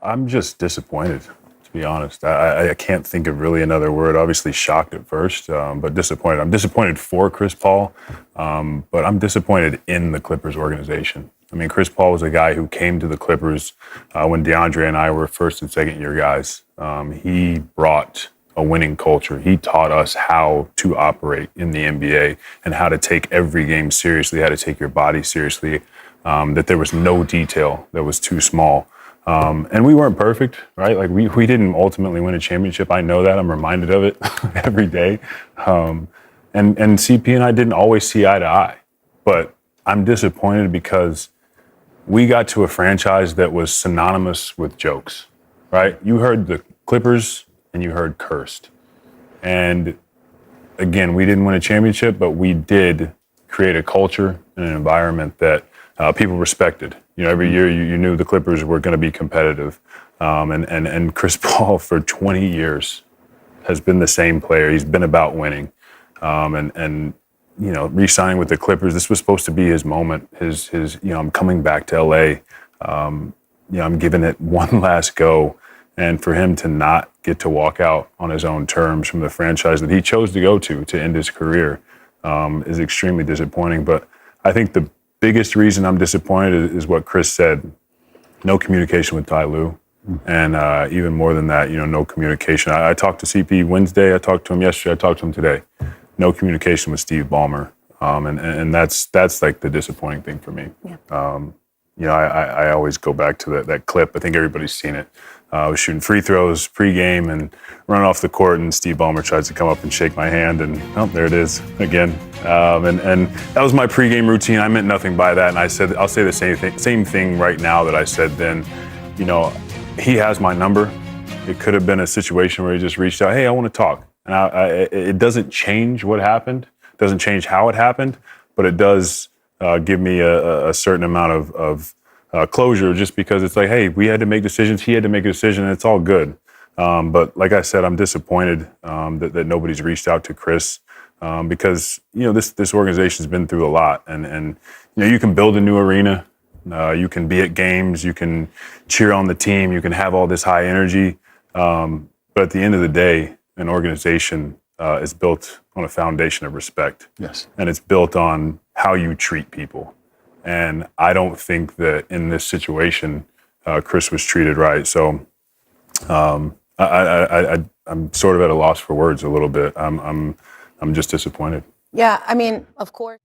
I'm just disappointed, to be honest. I can't think of really another word. Obviously shocked at first, but disappointed. I'm disappointed for Chris Paul, but I'm disappointed in the Clippers organization. I mean, Chris Paul was a guy who came to the Clippers when DeAndre and I were first and second year guys. He brought a winning culture. He taught us how to operate in the NBA and how to take every game seriously, how to take your body seriously, that there was no detail that was too small. And we weren't perfect, right? Like we didn't ultimately win a championship. I know that. I'm reminded of it every day. And CP and I didn't always see eye to eye, but I'm disappointed because we got to a franchise that was synonymous with jokes, right? You heard the Clippers and you heard cursed. And again, we didn't win a championship, but we did create a culture and an environment that people respected. You know, every year you knew the Clippers were going to be competitive. And Chris Paul for 20 years has been the same player. He's been about winning. And you know, re-signing with the Clippers, this was supposed to be his moment. His you know, I'm coming back to LA. You know, I'm giving it one last go. And for him to not get to walk out on his own terms from the franchise that he chose to go to end his career is extremely disappointing. But I think the biggest reason I'm disappointed is what Chris said. No communication with Ty Lue. And even more than that, you know, no communication. I talked to CP Wednesday. I talked to him yesterday. I talked to him today. No communication with Steve Ballmer. And that's like the disappointing thing for me. Yeah. You know, I always go back to that clip. I think everybody's seen it. I was shooting free throws pregame and run off the court, and Steve Ballmer tries to come up and shake my hand, and oh, there it is again. And that was my pregame routine. I meant nothing by that, and I said I'll say the same thing right now that I said then. You know, he has my number. It could have been a situation where he just reached out, hey, I want to talk. And it doesn't change what happened, doesn't change how it happened, but it does give me a certain amount of closure, just because it's like, hey, we had to make decisions, he had to make a decision, and it's all good. But like I said, I'm disappointed that nobody's reached out to Chris because, you know, this organization's been through a lot, and you know, you can build a new arena, you can be at games, you can cheer on the team, you can have all this high energy, but at the end of the day, an organization is built on a foundation of respect. Yes. And it's built on how you treat people. And I don't think that in this situation, Chris was treated right. So I'm sort of at a loss for words a little bit. I'm just disappointed. Yeah, I mean, of course.